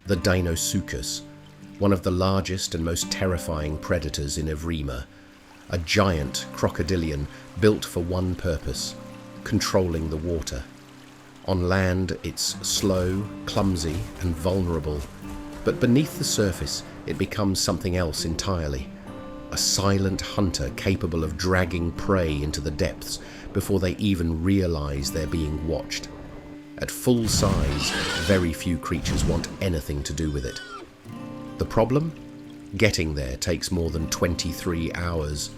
the Deinosuchus, one of the largest and most terrifying predators in Evrima, a giant crocodilian built for one purpose: controlling the water. On land, it's slow, clumsy, and vulnerable, but beneath the surface, it becomes something else entirely. A silent hunter capable of dragging prey into the depths before they even realize they're being watched. At full size, very few creatures want anything to do with it. The problem? Getting there takes more than 23 hours,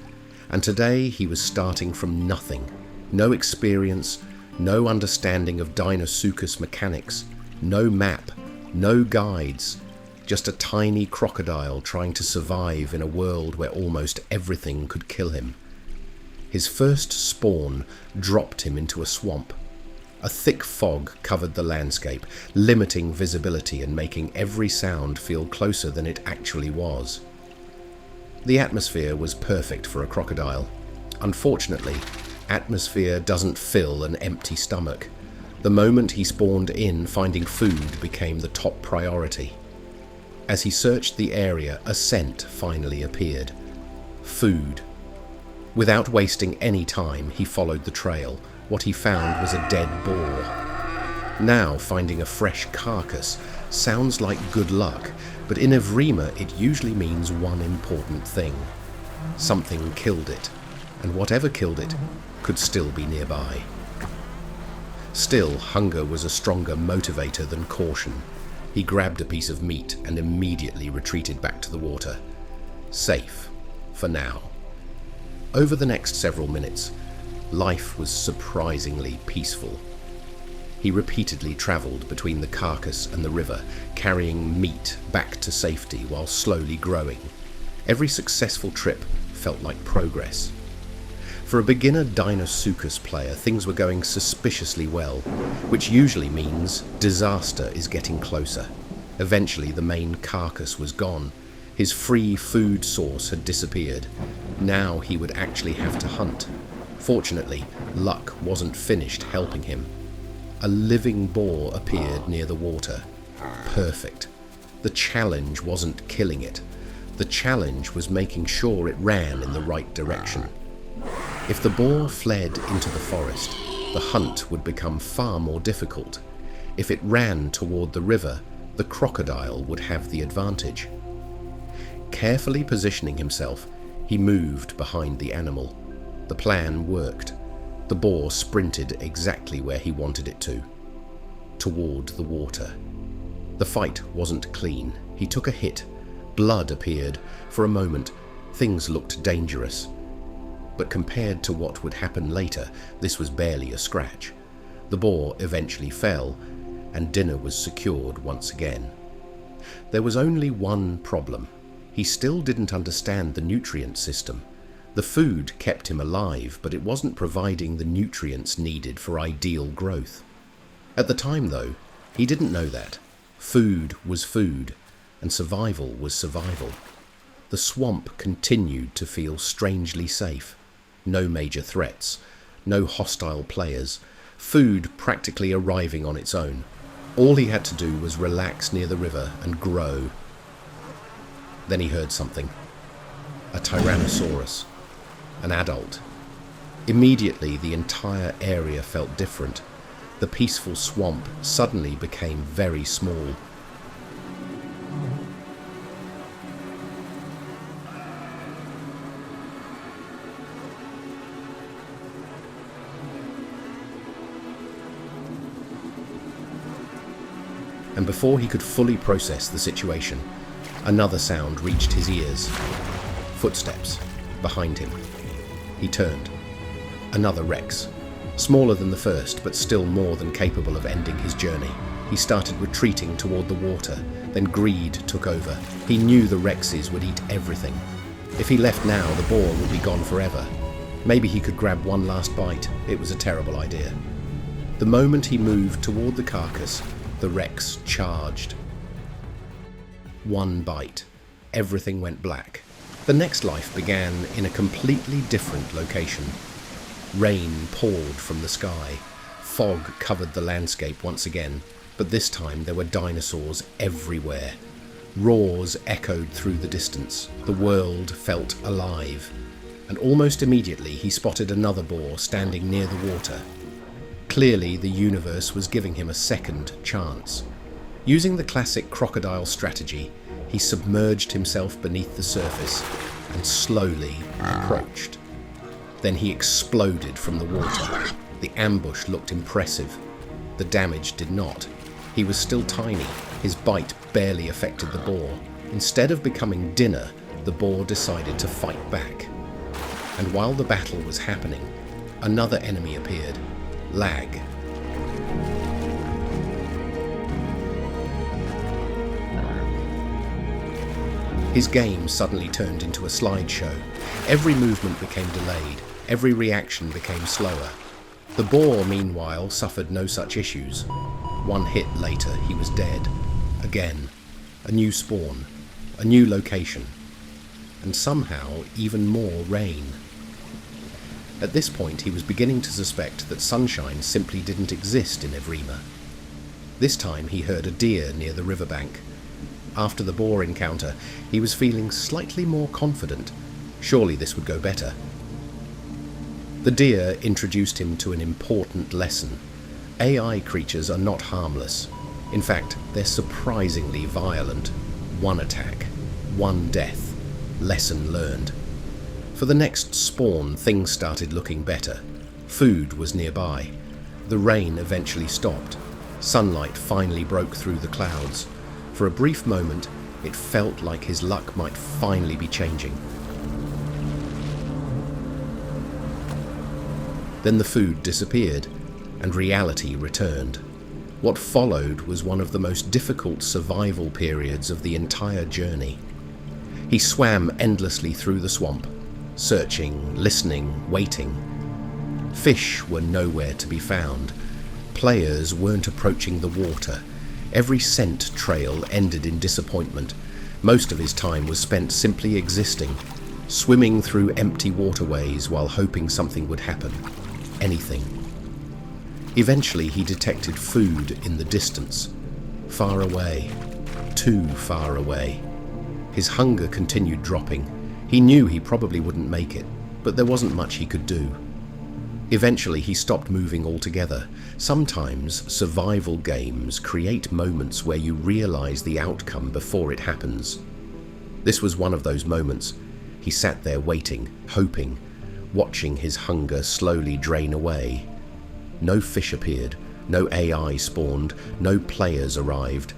and today he was starting from nothing. No experience, no understanding of Deinosuchus mechanics, no map, no guides, just a tiny crocodile trying to survive in a world where almost everything could kill him. His first spawn dropped him into a swamp. A thick fog covered the landscape, limiting visibility and making every sound feel closer than it actually was. The atmosphere was perfect for a crocodile. Unfortunately, atmosphere doesn't fill an empty stomach. The moment he spawned in, finding food became the top priority. As he searched the area, a scent finally appeared. Food. Without wasting any time, he followed the trail. What he found was a dead boar. Now, finding a fresh carcass sounds like good luck, but in Evrima it usually means one important thing. Something killed it, and whatever killed it could still be nearby. Still, hunger was a stronger motivator than caution. He grabbed a piece of meat and immediately retreated back to the water. Safe, for now. Over the next several minutes, life was surprisingly peaceful. He repeatedly travelled between the carcass and the river, carrying meat back to safety while slowly growing. Every successful trip felt like progress. For a beginner Deinosuchus player, things were going suspiciously well, which usually means disaster is getting closer. Eventually, the main carcass was gone. His free food source had disappeared. Now he would actually have to hunt. Fortunately, luck wasn't finished helping him. A living boar appeared near the water. Perfect. The challenge wasn't killing it. The challenge was making sure it ran in the right direction. If the boar fled into the forest, the hunt would become far more difficult. If it ran toward the river, the crocodile would have the advantage. Carefully positioning himself, he moved behind the animal. The plan worked. The boar sprinted exactly where he wanted it to, toward the water. The fight wasn't clean. He took a hit. Blood appeared. For a moment, things looked dangerous. But compared to what would happen later, this was barely a scratch. The boar eventually fell, and dinner was secured once again. There was only one problem. He still didn't understand the nutrient system. The food kept him alive, but it wasn't providing the nutrients needed for ideal growth. At the time, though, he didn't know that. Food was food, and survival was survival. The swamp continued to feel strangely safe. No major threats, no hostile players, food practically arriving on its own. All he had to do was relax near the river and grow. Then he heard something. A Tyrannosaurus. An adult. Immediately, the entire area felt different. The peaceful swamp suddenly became very small. And before he could fully process the situation, another sound reached his ears. Footsteps behind him. He turned. Another Rex. Smaller than the first, but still more than capable of ending his journey. He started retreating toward the water. Then greed took over. He knew the Rexes would eat everything. If he left now, the boar would be gone forever. Maybe he could grab one last bite. It was a terrible idea. The moment he moved toward the carcass, the Rex charged. One bite. Everything went black. The next life began in a completely different location. Rain poured from the sky. Fog covered the landscape once again. But this time there were dinosaurs everywhere. Roars echoed through the distance. The world felt alive. And almost immediately he spotted another boar standing near the water. Clearly the universe was giving him a second chance. Using the classic crocodile strategy, he submerged himself beneath the surface and slowly approached. Then he exploded from the water. The ambush looked impressive. The damage did not. He was still tiny. His bite barely affected the boar. Instead of becoming dinner, the boar decided to fight back. And while the battle was happening, another enemy appeared, Lag. His game suddenly turned into a slideshow. Every movement became delayed. Every reaction became slower. The boar, meanwhile, suffered no such issues. One hit later, he was dead. Again, a new spawn, a new location, and somehow even more rain. At this point, he was beginning to suspect that sunshine simply didn't exist in Evrima. This time he heard a deer near the riverbank. After the boar encounter, he was feeling slightly more confident. Surely this would go better. The deer introduced him to an important lesson. AI creatures are not harmless. In fact, they're surprisingly violent. One attack, one death. Lesson learned. For the next spawn, things started looking better. Food was nearby. The rain eventually stopped. Sunlight finally broke through the clouds. For a brief moment, it felt like his luck might finally be changing. Then the food disappeared, and reality returned. What followed was one of the most difficult survival periods of the entire journey. He swam endlessly through the swamp, searching, listening, waiting. Fish were nowhere to be found. Players weren't approaching the water. Every scent trail ended in disappointment. Most of his time was spent simply existing, swimming through empty waterways while hoping something would happen. Anything. Eventually he detected food in the distance. Far away. Too far away. His hunger continued dropping. He knew he probably wouldn't make it, but there wasn't much he could do. Eventually he stopped moving altogether. Sometimes survival games create moments where you realize the outcome before it happens. This was one of those moments. He sat there waiting, hoping, watching his hunger slowly drain away. No fish appeared, no AI spawned, no players arrived.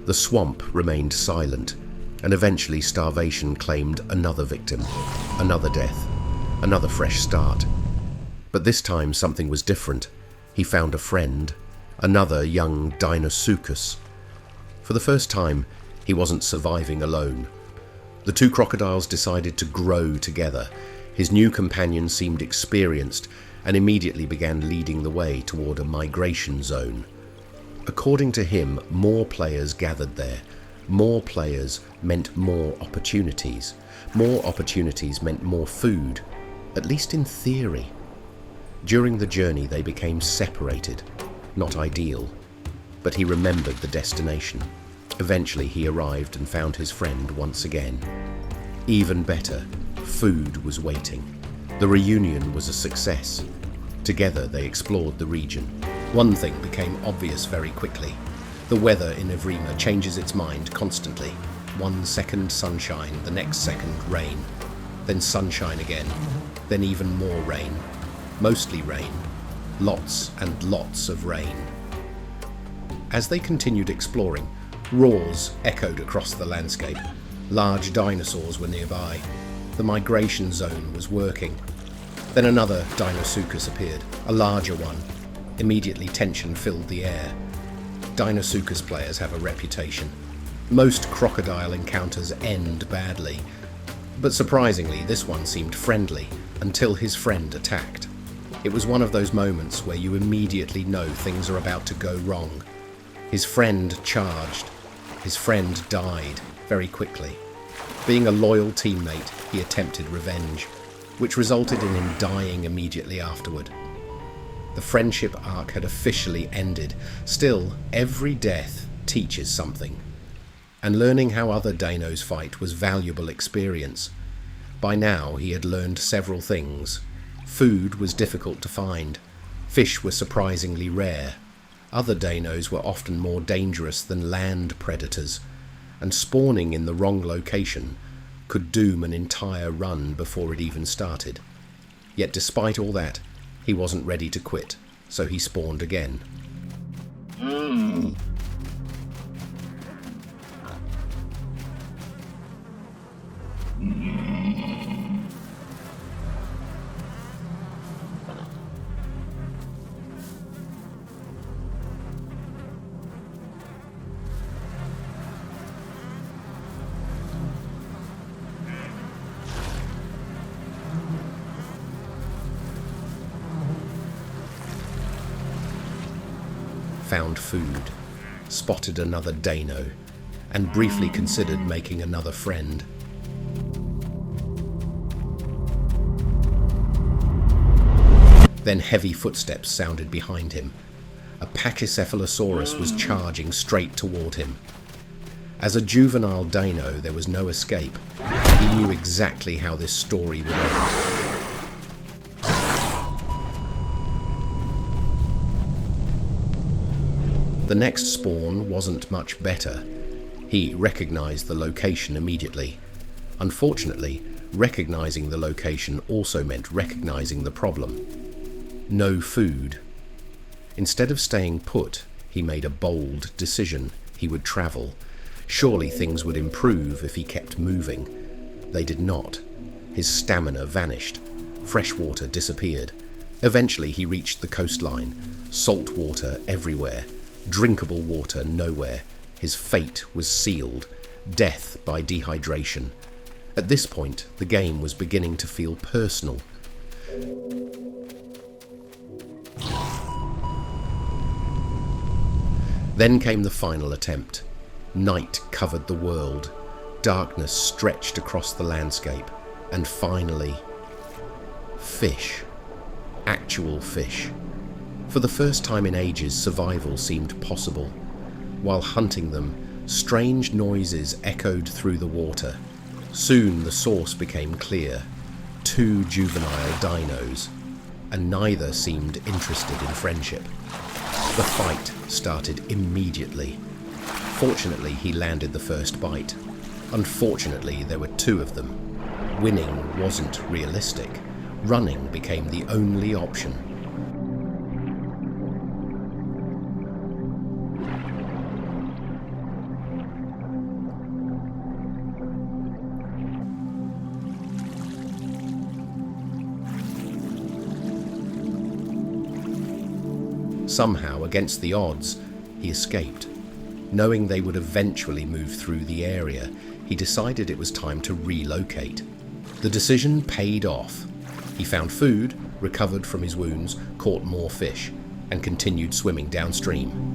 The swamp remained silent, and eventually starvation claimed another victim, another death, another fresh start. But this time something was different. He found a friend, another young Deinosuchus. For the first time, he wasn't surviving alone. The two crocodiles decided to grow together. His new companion seemed experienced and immediately began leading the way toward a migration zone. According to him, more players gathered there. More players meant more opportunities. More opportunities meant more food, at least in theory. During the journey they became separated, not ideal, but he remembered the destination. Eventually he arrived and found his friend once again. Even better, food was waiting. The reunion was a success. Together they explored the region. One thing became obvious very quickly. The weather in Evrima changes its mind constantly. 1 second sunshine, the next second rain. Then sunshine again, then even more rain. Mostly rain. Lots and lots of rain. As they continued exploring, roars echoed across the landscape. Large dinosaurs were nearby. The migration zone was working. Then another Deinosuchus appeared, a larger one. Immediately tension filled the air. Deinosuchus players have a reputation. Most crocodile encounters end badly. But surprisingly, this one seemed friendly until his friend attacked. It was one of those moments where you immediately know things are about to go wrong. His friend charged. His friend died very quickly. Being a loyal teammate, he attempted revenge, which resulted in him dying immediately afterward. The friendship arc had officially ended. Still, every death teaches something. And learning how other dinos fight was valuable experience. By now he had learned several things. Food was difficult to find. Fish were surprisingly rare. Other dinos were often more dangerous than land predators, and spawning in the wrong location could doom an entire run before it even started. Yet despite all that, he wasn't ready to quit, so he spawned again. Found food, spotted another Dino, and briefly considered making another friend. Then heavy footsteps sounded behind him. A Pachycephalosaurus was charging straight toward him. As a juvenile dino, there was no escape. He knew exactly how this story would end. The next spawn wasn't much better. He recognized the location immediately. Unfortunately, recognizing the location also meant recognizing the problem. No food. Instead of staying put, he made a bold decision. He would travel. Surely things would improve if he kept moving. They did not. His stamina vanished. Fresh water disappeared. Eventually he reached the coastline. Salt water everywhere. Drinkable water nowhere. His fate was sealed. Death by dehydration. At this point, the game was beginning to feel personal. Then came the final attempt. Night covered the world. Darkness stretched across the landscape. And finally, fish. Actual fish. For the first time in ages, survival seemed possible. While hunting them, strange noises echoed through the water. Soon the source became clear. 2 juvenile dinos, and neither seemed interested in friendship. The fight started immediately. Fortunately, he landed the first bite. Unfortunately, there were 2 of them. Winning wasn't realistic. Running became the only option. Somehow, against the odds, he escaped. Knowing they would eventually move through the area, he decided it was time to relocate. The decision paid off. He found food, recovered from his wounds, caught more fish, and continued swimming downstream.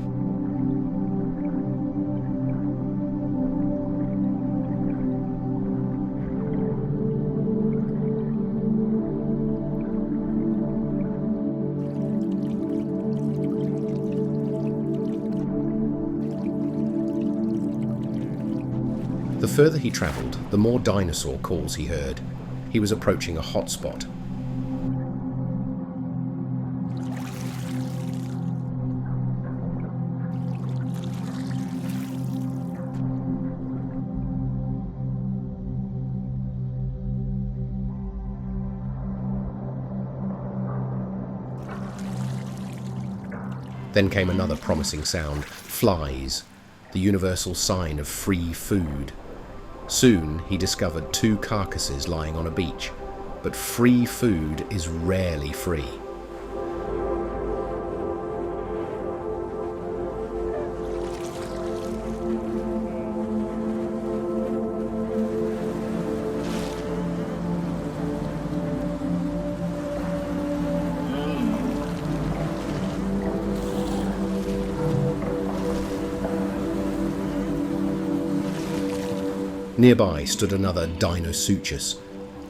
The further he travelled, the more dinosaur calls he heard. He was approaching a hotspot. Then came another promising sound, flies, the universal sign of free food. Soon he discovered 2 carcasses lying on a beach, but free food is rarely free. Nearby stood another Deinosuchus.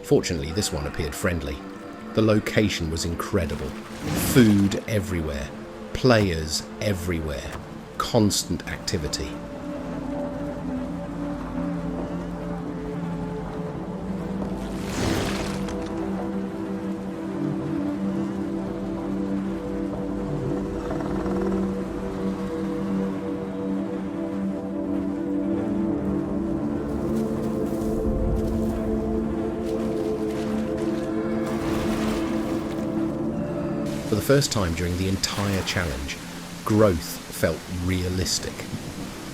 Fortunately, this one appeared friendly. The location was incredible. Food everywhere, players everywhere, constant activity. For the first time during the entire challenge, growth felt realistic.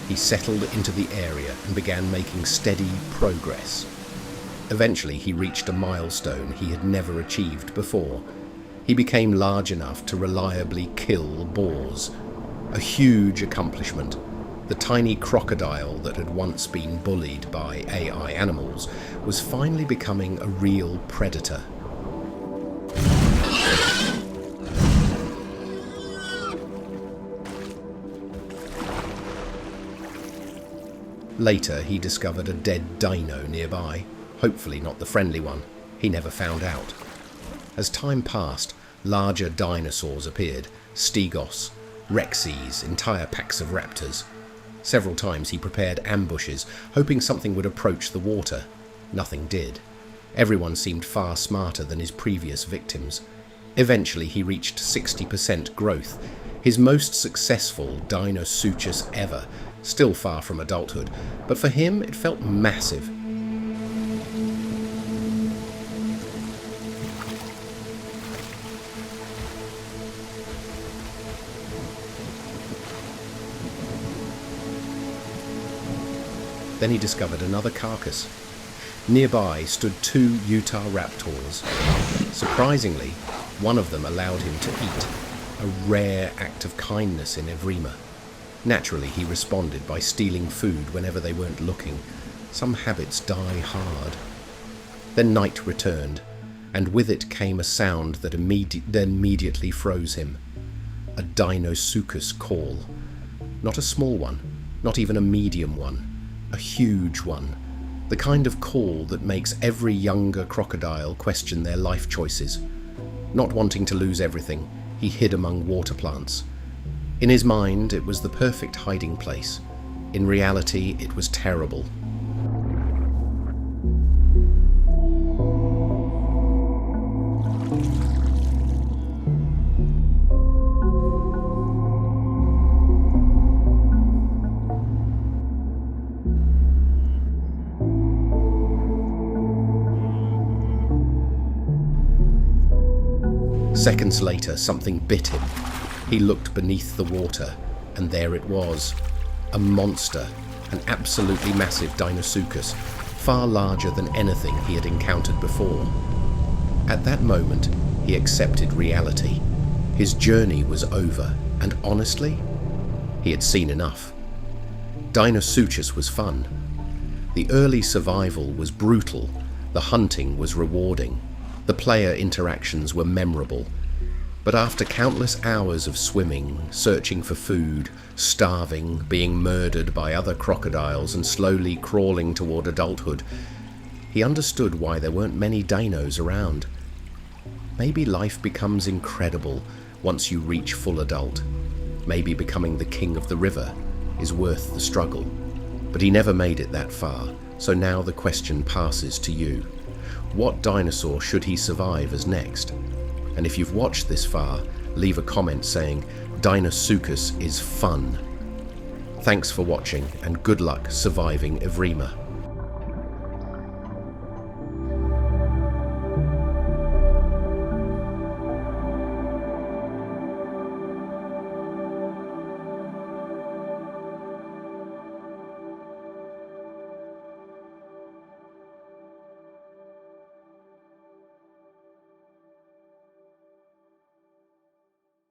He settled into the area and began making steady progress. Eventually, he reached a milestone he had never achieved before. He became large enough to reliably kill boars. A huge accomplishment. The tiny crocodile that had once been bullied by AI animals was finally becoming a real predator. Later, he discovered a dead dino nearby, hopefully not the friendly one. He never found out. As time passed, larger dinosaurs appeared, stegos, rexes, entire packs of raptors. Several times he prepared ambushes, hoping something would approach the water. Nothing did. Everyone seemed far smarter than his previous victims. Eventually, he reached 60% growth, his most successful Deinosuchus ever, still far from adulthood, but for him it felt massive. Then he discovered another carcass. Nearby stood 2 Utah raptors. Surprisingly, one of them allowed him to eat, a rare act of kindness in Evrima. Naturally, he responded by stealing food whenever they weren't looking. Some habits die hard. Then night returned, and with it came a sound that immediately froze him. A Deinosuchus call. Not a small one, not even a medium one, a huge one. The kind of call that makes every younger crocodile question their life choices. Not wanting to lose everything, he hid among water plants. In his mind, it was the perfect hiding place. In reality, it was terrible. Seconds later, something bit him. He looked beneath the water, and there it was. A monster, an absolutely massive Deinosuchus, far larger than anything he had encountered before. At that moment, he accepted reality. His journey was over, and honestly, he had seen enough. Deinosuchus was fun. The early survival was brutal, the hunting was rewarding, the player interactions were memorable. But after countless hours of swimming, searching for food, starving, being murdered by other crocodiles and slowly crawling toward adulthood, he understood why there weren't many dinos around. Maybe life becomes incredible once you reach full adult. Maybe becoming the king of the river is worth the struggle. But he never made it that far, so now the question passes to you. What dinosaur should he survive as next? And if you've watched this far, leave a comment saying, Deinosuchus is fun. Thanks for watching, and good luck surviving Evrima.